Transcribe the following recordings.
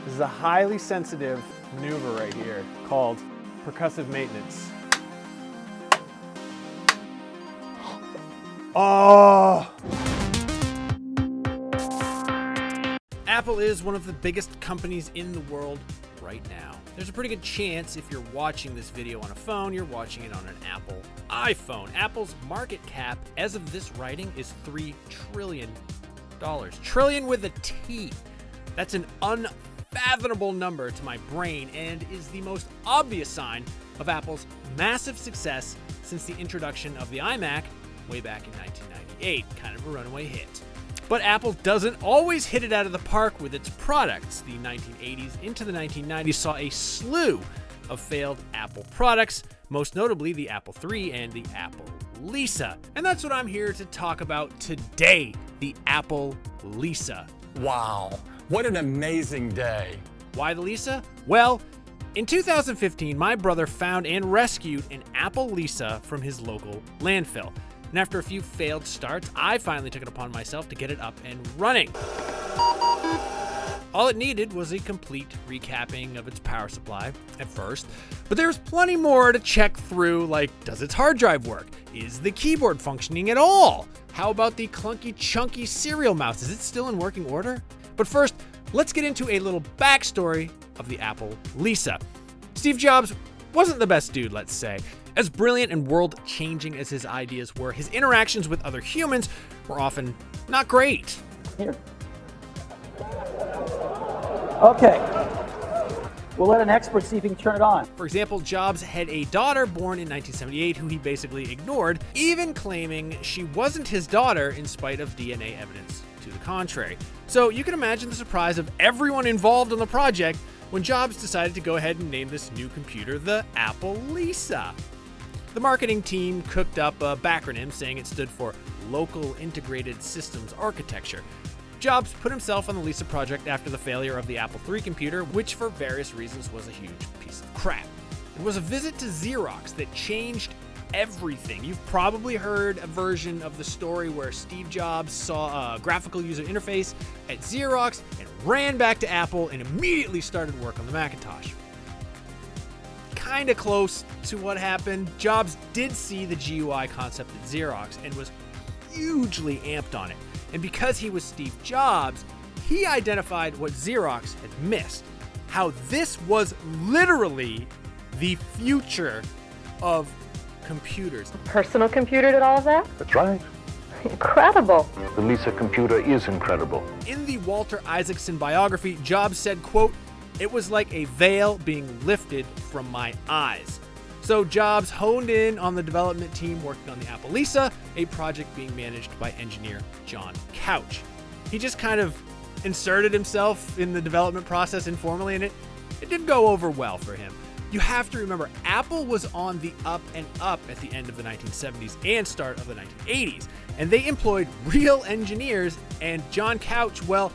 This is a highly sensitive maneuver right here called percussive maintenance. Oh! Apple is one of the biggest companies in the world right now. There's a pretty good chance if you're watching this video on a phone, you're watching it on an Apple iPhone. Apple's market cap, as of this writing, is $3 trillion. Trillion with a T. That's an unfathomable number to my brain and is the most obvious sign of Apple's massive success since the introduction of the iMac way back in 1998. Kind of a runaway hit. But Apple doesn't always hit it out of the park with its products. The 1980s into the 1990s saw a slew of failed Apple products, most notably the Apple III and the Apple Lisa. And that's what I'm here to talk about today, the Apple Lisa. Wow, what an amazing day. Why the Lisa? Well, in 2015, my brother found and rescued an Apple Lisa from his local landfill. And after a few failed starts, I finally took it upon myself to get it up and running. All it needed was a complete recapping of its power supply at first, but there's plenty more to check through, like does its hard drive work? Is the keyboard functioning at all? How about the clunky, chunky serial mouse? Is it still in working order? But first, let's get into a little backstory of the Apple Lisa. Steve Jobs wasn't the best dude, let's say. As brilliant and world-changing as his ideas were, his interactions with other humans were often not great. Here. Okay. We'll let an expert see if he can turn it on. For example, Jobs had a daughter born in 1978 who he basically ignored, even claiming she wasn't his daughter in spite of DNA evidence to the contrary. So you can imagine the surprise of everyone involved in the project when Jobs decided to go ahead and name this new computer the Apple Lisa. The marketing team cooked up a backronym saying it stood for Local Integrated Systems Architecture. Jobs put himself on the Lisa project after the failure of the Apple III computer, which for various reasons was a huge piece of crap. It was a visit to Xerox that changed everything. You've probably heard a version of the story where Steve Jobs saw a graphical user interface at Xerox and ran back to Apple and immediately started work on the Macintosh. Kind of close to what happened. Jobs did see the GUI concept at Xerox and was hugely amped on it. And because he was Steve Jobs, he identified what Xerox had missed. How this was literally the future of computers. Personal computer did all of that? That's right. Incredible. The Lisa computer is incredible. In the Walter Isaacson biography, Jobs said, quote, "It was like a veil being lifted from my eyes." So Jobs honed in on the development team working on the Apple Lisa, a project being managed by engineer John Couch. He just kind of inserted himself in the development process informally, and it didn't go over well for him. You have to remember, Apple was on the up and up at the end of the 1970s and start of the 1980s, and they employed real engineers, and John Couch, well,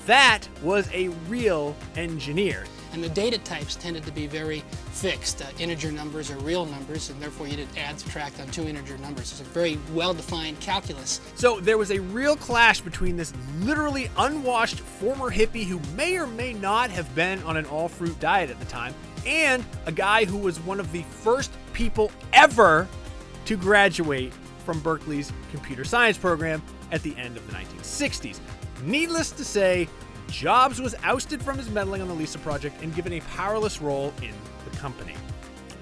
that was a real engineer. And the data types tended to be very fixed. Integer numbers are real numbers, and therefore you did add, subtract on two integer numbers. It's a very well-defined calculus. So there was a real clash between this literally unwashed former hippie who may or may not have been on an all-fruit diet at the time, and a guy who was one of the first people ever to graduate from Berkeley's computer science program at the end of the 1960s. Needless to say, Jobs was ousted from his meddling on the Lisa project and given a powerless role in the company.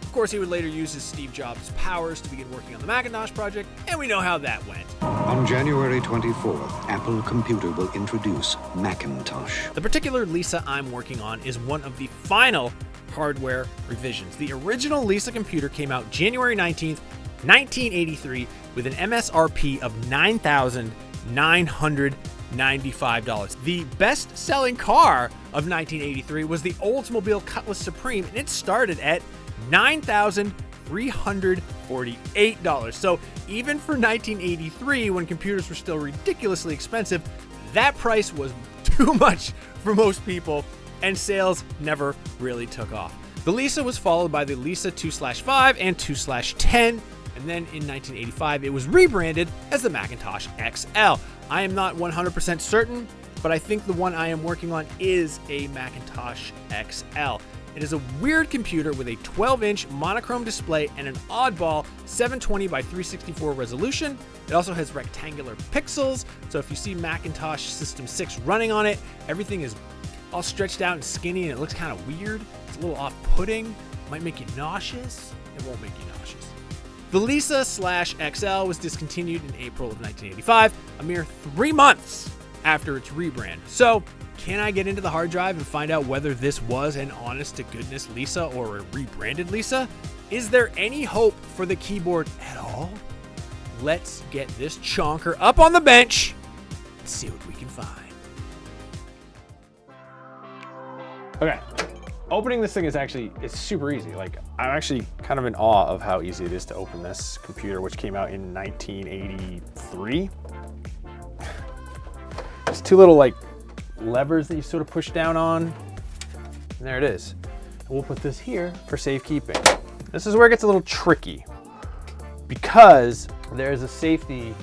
Of course, he would later use his Steve Jobs powers to begin working on the Macintosh project, and we know how that went. On January 24th, Apple Computer will introduce Macintosh. The particular Lisa I'm working on is one of the final hardware revisions. The original Lisa computer came out January 19th, 1983, with an MSRP of $9,995. The best-selling car of 1983 was the Oldsmobile Cutlass Supreme, and it started at $9,348. So even for 1983, when computers were still ridiculously expensive, that price was too much for most people, and sales never really took off. The Lisa was followed by the Lisa 2/5 and 2/10, and then in 1985, it was rebranded as the Macintosh XL. I am not 100% certain but I think the one I am working on is a Macintosh XL. It is a weird computer with a 12-inch monochrome display and an oddball 720 by 364 resolution. It also has rectangular pixels, so if you see Macintosh System 6 running on it, everything is all stretched out and skinny and it looks kind of weird. It's a little off-putting, might make you nauseous. It won't make you nauseous. The Lisa/XL was discontinued in April of 1985, a mere 3 months after its rebrand. So, can I get into the hard drive and find out whether this was an honest-to-goodness Lisa or a rebranded Lisa? Is there any hope for the keyboard at all? Let's get this chonker up on the bench and see what we can find. Okay, opening this thing it's super easy. Like, I'm actually kind of in awe of how easy it is to open this computer, which came out in 1983. There's two little levers that you sort of push down on, and there it is. And we'll put this here for safekeeping. This is where it gets a little tricky because there's a safety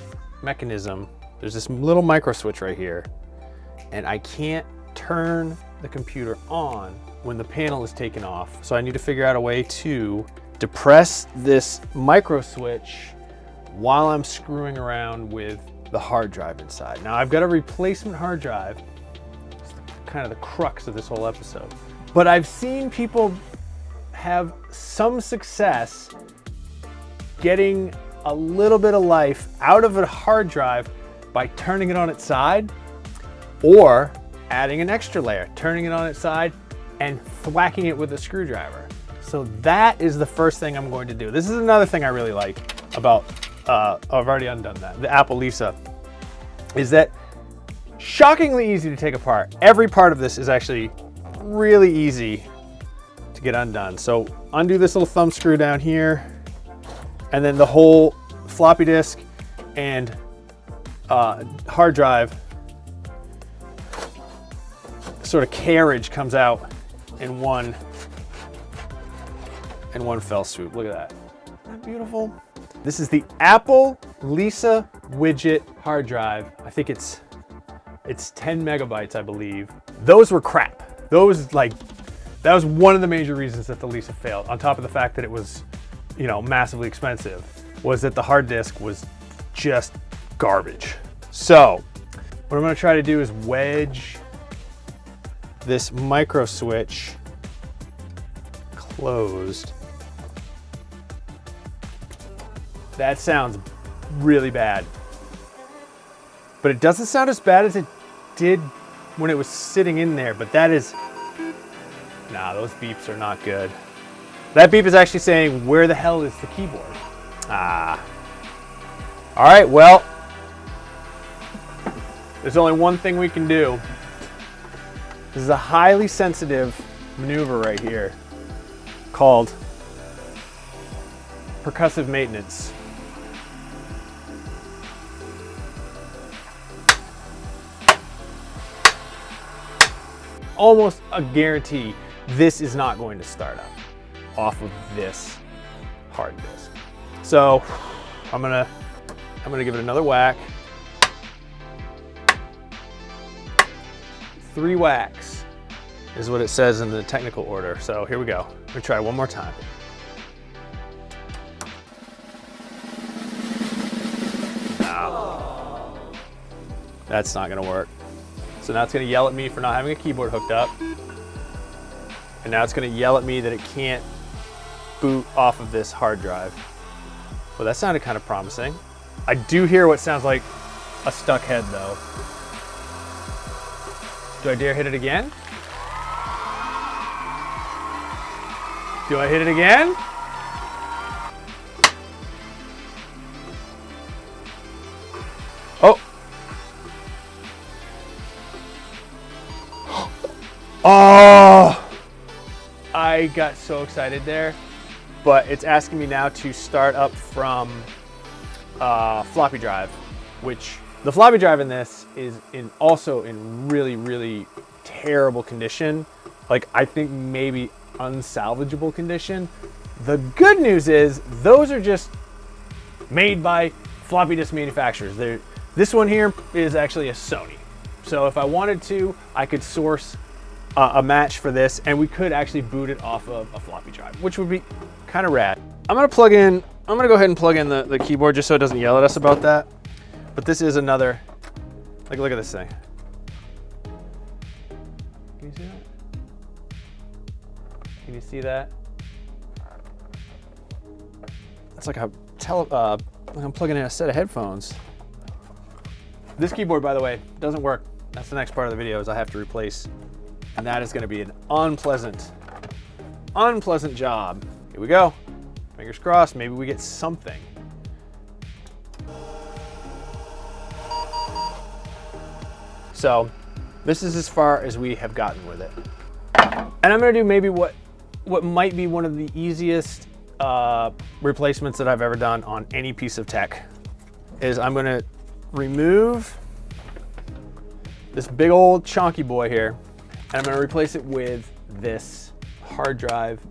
mechanism. There's this little micro switch right here, and I can't turn the computer on when the panel is taken off. So I need to figure out a way to depress this micro switch while I'm screwing around with the hard drive inside. Now I've got a replacement hard drive. Kind of the crux of this whole episode. But I've seen people have some success getting a little bit of life out of a hard drive by turning it on its side or adding an extra layer, turning it on its side and thwacking it with a screwdriver. So that is the first thing I'm going to do. This is another thing I really like about, I've already undone that, the Apple Lisa, is that shockingly easy to take apart. Every part of this is actually really easy to get undone. So undo this little thumb screw down here, and then the whole floppy disk and hard drive sort of carriage comes out in one fell swoop. Look at that. Isn't that beautiful? This is the Apple Lisa widget hard drive. I think it's 10 megabytes, I believe. Those were crap. That was one of the major reasons that the Lisa failed, on top of the fact that it was, massively expensive, was that the hard disk was just garbage. So, what I'm gonna try to do is wedge this micro switch closed. That sounds really bad. But it doesn't sound as bad as it did when it was sitting in there, but that is, those beeps are not good. That beep is actually saying, where the hell is the keyboard? All right, well, there's only one thing we can do. This is a highly sensitive maneuver right here called percussive maintenance. Almost a guarantee this is not going to start up off of this hard disk. So I'm gonna give it another whack. 3 whacks is what it says in the technical order. So here we go. I'm gonna try one more time. No, that's not gonna work. So now it's gonna yell at me for not having a keyboard hooked up. And now it's gonna yell at me that it can't boot off of this hard drive. Well, that sounded kind of promising. I do hear what sounds like a stuck head though. Do I dare hit it again? Do I hit it again? Oh. Oh, I got so excited there, but it's asking me now to start up from floppy drive, which the floppy drive in this is also in really, really terrible condition. Like, I think maybe unsalvageable condition. The good news is those are just made by floppy disk manufacturers. This one here is actually a Sony. So if I wanted to, I could source a match for this, and we could actually boot it off of a floppy drive, which would be kind of rad. I'm gonna go ahead and plug in the keyboard just so it doesn't yell at us about that. But this is another, like, look at this thing. Can you see that? Can you see that? It's like I'm plugging in a set of headphones. This keyboard, by the way, doesn't work. That's the next part of the video is I have to replace, and that is gonna be an unpleasant job. Here we go. Fingers crossed, maybe we get something. So this is as far as we have gotten with it. And I'm gonna do maybe what might be one of the easiest replacements that I've ever done on any piece of tech is I'm gonna remove this big old chunky boy here, and I'm gonna replace it with this hard drive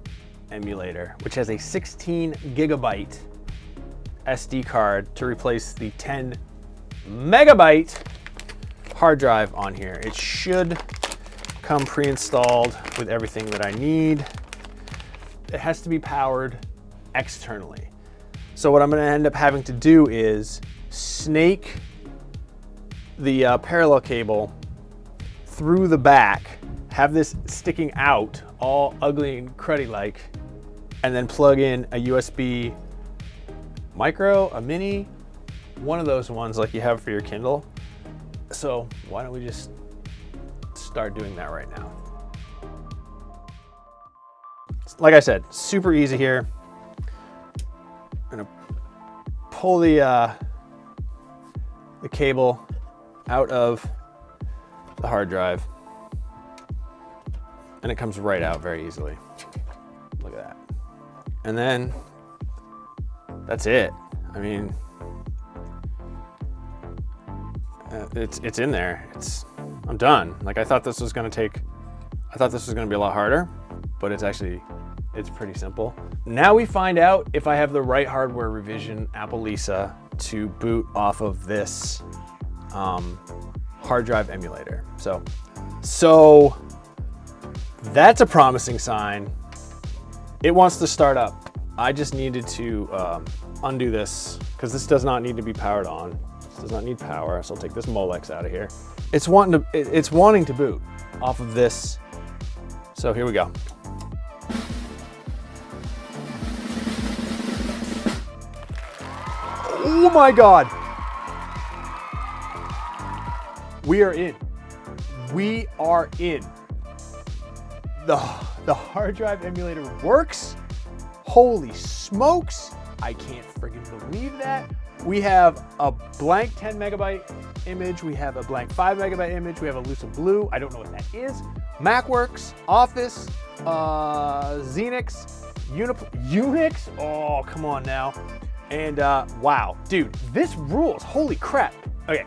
emulator, which has a 16 gigabyte SD card to replace the 10 megabyte hard drive on here. It should come pre-installed with everything that I need. It has to be powered externally. So what I'm gonna end up having to do is snake the parallel cable through the back, have this sticking out all ugly and cruddy like, and then plug in a USB micro, a mini, one of those ones like you have for your Kindle. So why don't we just start doing that right now? Like I said, super easy here. I'm gonna pull the cable out of the hard drive, and it comes right out very easily. Look at that. And then that's it. I mean, it's in there. I'm done. Like I thought this was gonna be a lot harder, but it's pretty simple. Now we find out if I have the right hardware revision Apple Lisa to boot off of this hard drive emulator. So that's a promising sign. It wants to start up. I just needed to undo this because this does not need to be powered on. This does not need power, so I'll take this Molex out of here. It's wanting to boot off of this. So here we go. Oh my God. We are in. We are in. The hard drive emulator works. Holy smokes. I can't friggin' believe that. We have a blank 10 megabyte image. We have a blank 5 megabyte image. We have a Lucid Blue. I don't know what that is. MacWorks, Office, Xenix, Unix. Oh, come on now. And wow, dude, this rules. Holy crap. Okay.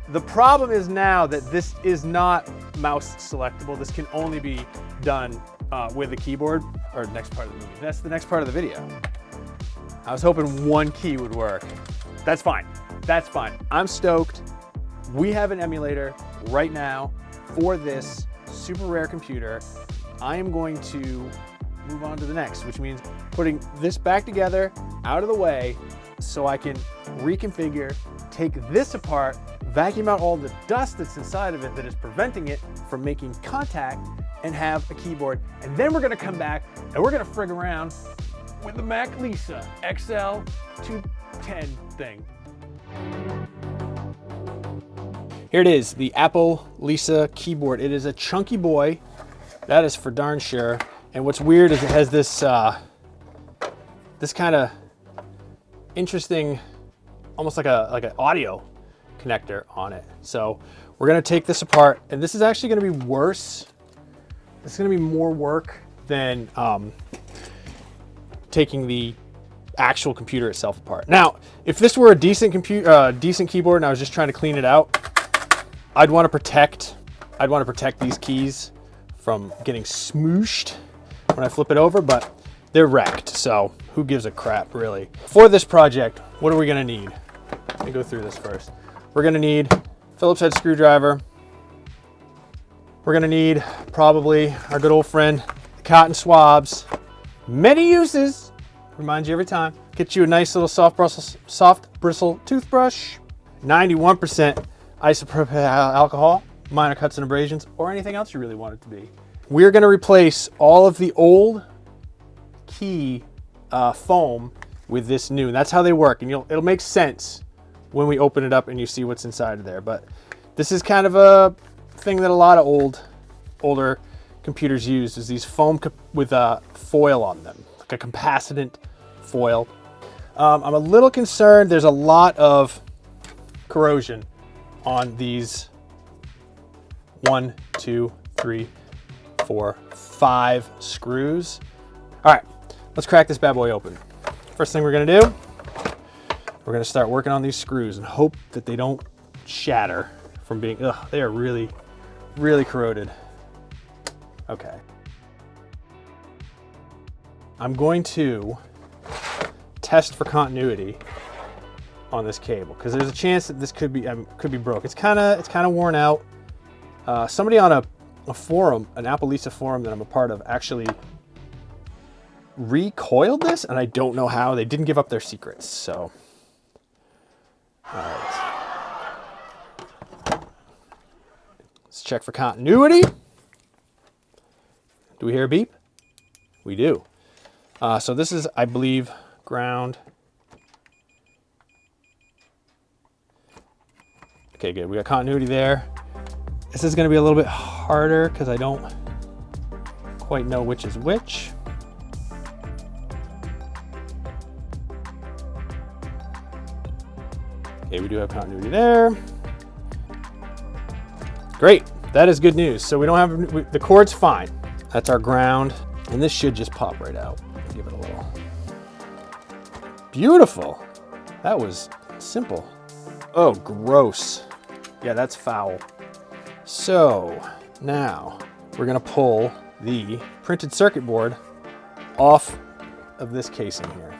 The problem is now that this is not mouse selectable. This can only be done with a keyboard, or next part of the movie. That's the next part of the video. I was hoping one key would work. That's fine. That's fine. I'm stoked. We have an emulator right now for this super rare computer. I am going to move on to the next, which means putting this back together, out of the way, so I can reconfigure, take this apart, vacuum out all the dust that's inside of it that is preventing it from making contact, and have a keyboard. And then we're gonna come back and we're gonna frig around with the Mac Lisa XL 210 thing. Here it is, the Apple Lisa keyboard. It is a chunky boy, that is for darn sure. And what's weird is it has this this kind of interesting, almost like an audio connector on it. So we're gonna take this apart, and this is actually gonna be worse. It's gonna be more work than taking the actual computer itself apart. Now, if this were a decent keyboard and I was just trying to clean it out, I'd want to protect these keys from getting smooshed when I flip it over, but they're wrecked, so who gives a crap, really? For this project, what are we gonna need? Let me go through this first. We're gonna need Phillips head screwdriver, We're gonna need probably our good old friend, the cotton swabs. Many uses, remind you every time. Get you a nice little soft bristle toothbrush, 91% isopropyl alcohol, minor cuts and abrasions, or anything else you really want it to be. We're gonna replace all of the old key foam with this new. That's how they work, and it'll make sense when we open it up and you see what's inside of there. But this is kind of a thing that a lot of older computers use, is these foam with a foil on them, like a capacitance foil. I'm a little concerned. There's a lot of corrosion on these 1, 2, 3, 4, 5 screws. All right, let's crack this bad boy open. First thing we're gonna do, we're gonna start working on these screws and hope that they don't shatter from being, they are really, really corroded. Okay. I'm going to test for continuity on this cable, because there's a chance that this could be broke. It's kind of worn out. Somebody on a forum, an Apple Lisa forum that I'm a part of, actually recoiled this, and I don't know how. They didn't give up their secrets, so. All right. Let's check for continuity. Do we hear a beep? We do. So this is, I believe, ground. Okay, good. We got continuity there. This is going to be a little bit harder because I don't quite know which is which. Okay, we do have continuity there. Great. That is good news. So we don't have, the cord's fine. That's our ground. And this should just pop right out. Give it a little. Beautiful. That was simple. Oh, gross. Yeah, that's foul. So now we're gonna pull the printed circuit board off of this casing here.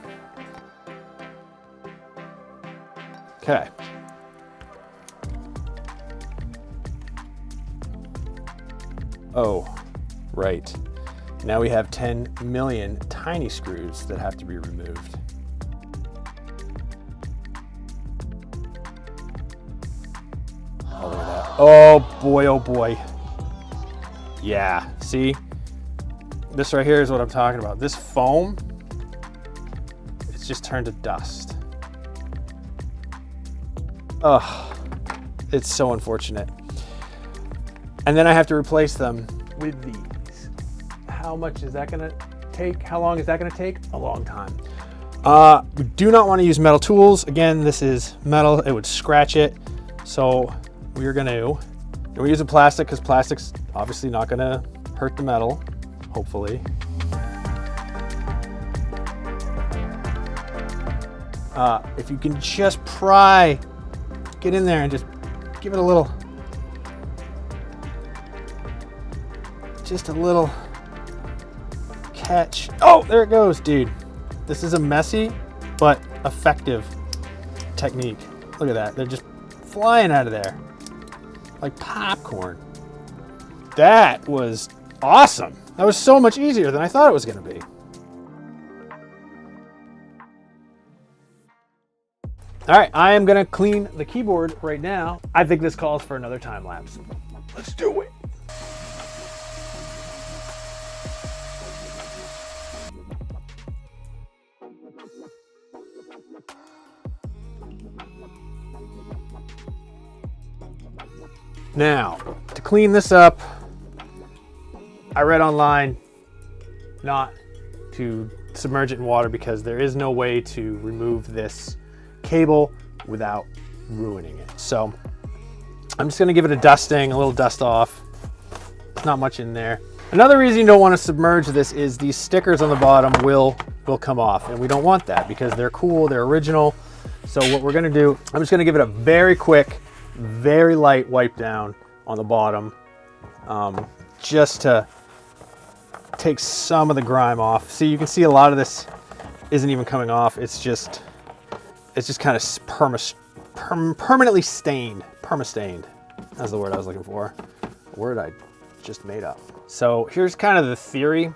Okay. Oh, right. Now we have 10 million tiny screws that have to be removed. Oh, look at that. Oh boy, oh boy. Yeah, see? This right here is what I'm talking about. This foam, it's just turned to dust. Ugh, it's so unfortunate. And then I have to replace them with these. How much is that gonna take? How long is that gonna take? A long time. We do not want to use metal tools. Again, this is metal, it would scratch it. So we're gonna, we're using plastic because plastic's obviously not gonna hurt the metal, hopefully. If you can just pry, get in there and just give it a little, just a little catch. Oh, there it goes, dude. This is a messy but effective technique. Look at that. They're just flying out of there like popcorn. That was awesome. That was so much easier than I thought it was going to be. All right, I am going to clean the keyboard right now. I think this calls for another time lapse. Let's do it. Now, to clean this up, I read online not to submerge it in water because there is no way to remove this cable without ruining it. So I'm just gonna give it a dusting, a little dust off. There's not much in there. Another reason you don't want to submerge this is these stickers on the bottom will come off, and we don't want that because they're cool, they're original. So what we're gonna do, I'm just gonna give it a very quick, very light wipe down on the bottom, just to take some of the grime off. See, you can see a lot of this isn't even coming off. It's just kind of permanently stained. Perma-stained. That's the word I was looking for. A word I just made up. So here's kind of the theory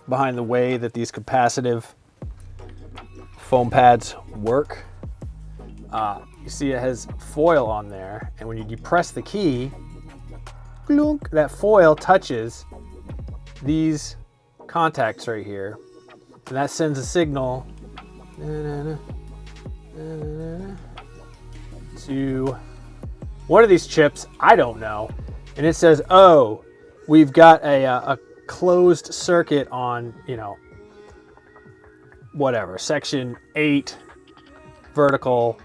behind the way that these capacitive foam pads work. You see it has foil on there, and when you depress the key, glunk, that foil touches these contacts right here, and that sends a signal to one of these chips, I don't know, and it says, oh, we've got a closed circuit on, you know, whatever, section 8 vertical,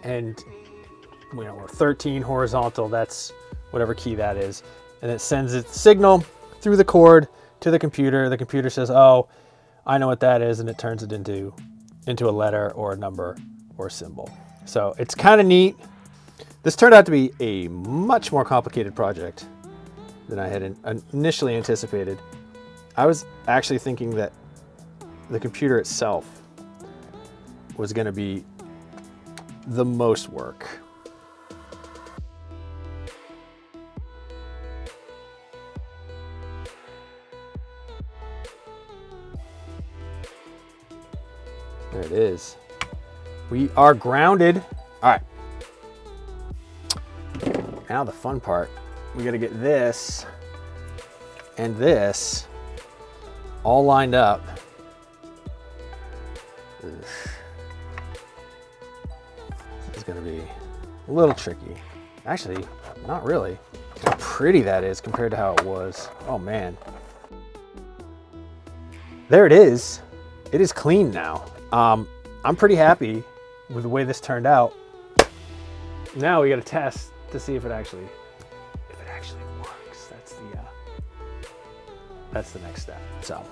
and you know, or 13 horizontal, that's whatever key that is, and it sends its signal through the cord to the computer. The computer says, oh, I know what that is, and it turns it into a letter or a number or a symbol. So it's kind of neat. This turned out to be a much more complicated project than I had initially anticipated. I was actually thinking that the computer itself was going to be the most work. There it is. We are grounded. All right. Now the fun part. We got to get this and this all lined up. This is going to be a little tricky. Actually, not really. How pretty that is compared to how it was. Oh man. There it is. It is clean now. I'm pretty happy with the way this turned out. Now we got to test to see if it actually works. That's the next step. So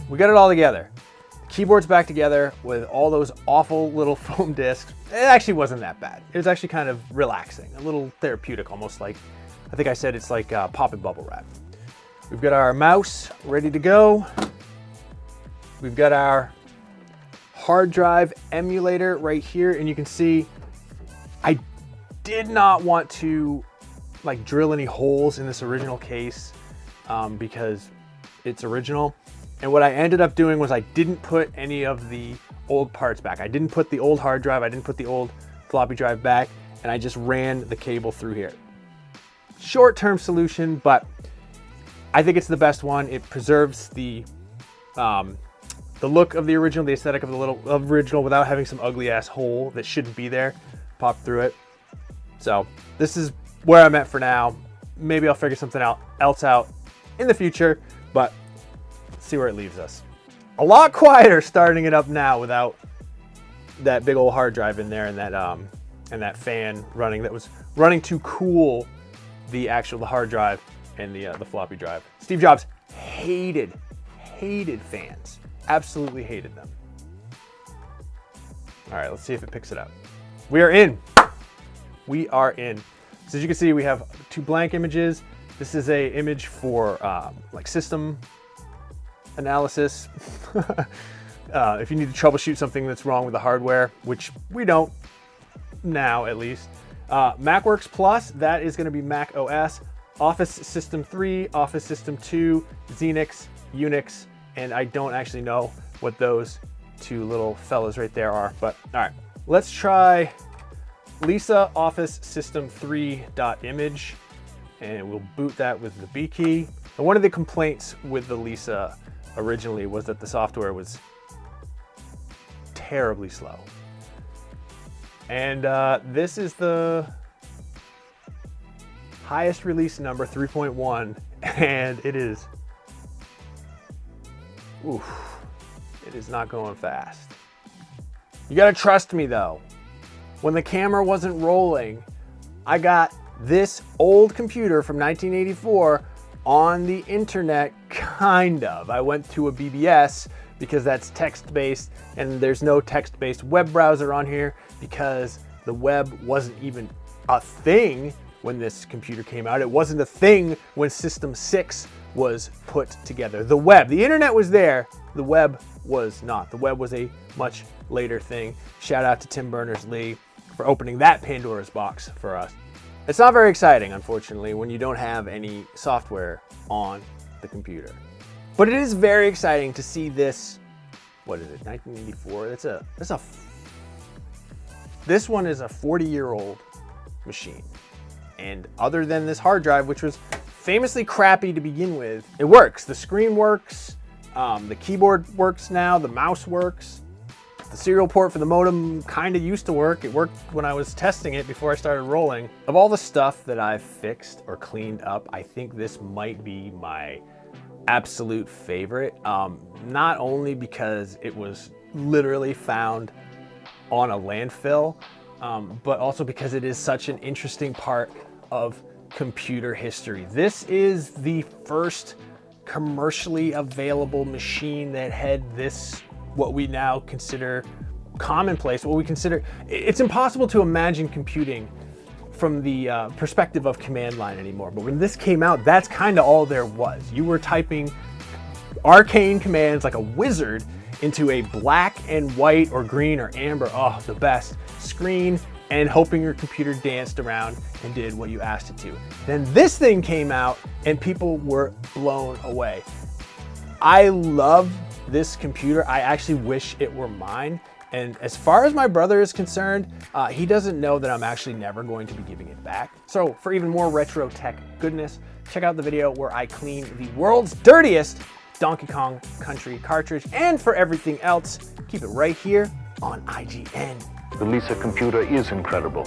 we got it all together. The keyboard's back together with all those awful little foam discs. It actually wasn't that bad. It was actually kind of relaxing, a little therapeutic, almost like, I think I said it's like popping bubble wrap. We've got our mouse ready to go. We've got our hard drive emulator right here, and you can see I did not want to like drill any holes in this original case because it's original. And what I ended up doing was I didn't put any of the old parts back. I didn't put the old hard drive, I didn't put the old floppy drive back, and I just ran the cable through here. Short-term solution, but I think it's the best one. It preserves the look of the original, the aesthetic of the original without having some ugly ass hole that shouldn't be there pop through it. So this is where I'm at for now. Maybe I'll figure something else out in the future, but let's see where it leaves us. A lot quieter starting it up now without that big old hard drive in there and that fan running that was running to cool the hard drive and the floppy drive. Steve Jobs hated fans. Absolutely hated them. All right, let's see if it picks it up. We are in. We are in. So as you can see, we have 2 blank images. This is a image for like system analysis. If you need to troubleshoot something that's wrong with the hardware, which we don't now at least. MacWorks Plus, that is going to be Mac OS. Office System 3, Office System 2, Xenix, Unix, and I don't actually know what those 2 little fellas right there are, but all right, let's try Lisa Office System 3.image, and we'll boot that with the B key. And one of the complaints with the Lisa originally was that the software was terribly slow. And this is the highest release number, 3.1, and it is, it is not going fast. You gotta trust me though. When the camera wasn't rolling, I got this old computer from 1984 on the internet, kind of. I went to a BBS because that's text-based, and there's no text-based web browser on here because the web wasn't even a thing when this computer came out. It wasn't a thing when System 6 was put together. The web, the internet was there, the web was not. The web was a much later thing. Shout out to Tim Berners-Lee for opening that Pandora's box for us. It's not very exciting, unfortunately, when you don't have any software on the computer. But it is very exciting to see this, what is it, 1984? This one is a 40-year-old machine. And other than this hard drive, which was famously crappy to begin with, it works. The screen works, the keyboard works now, the mouse works. The serial port for the modem kind of used to work. It worked when I was testing it before I started rolling. Of all the stuff that I've fixed or cleaned up, I think this might be my absolute favorite. Not only because it was literally found on a landfill, but also because it is such an interesting part of computer history. This is the first commercially available machine that had this, what we now consider commonplace, it's impossible to imagine computing from the perspective of command line anymore. But when this came out, that's kind of all there was. You were typing arcane commands like a wizard into a black and white or green or amber, oh, the best, screen, and hoping your computer danced around and did what you asked it to. Then this thing came out and people were blown away. I love this computer. I actually wish it were mine. And as far as my brother is concerned, he doesn't know that I'm actually never going to be giving it back. So for even more retro tech goodness, check out the video where I clean the world's dirtiest Donkey Kong Country cartridge. And for everything else, keep it right here on IGN. The Lisa computer is incredible.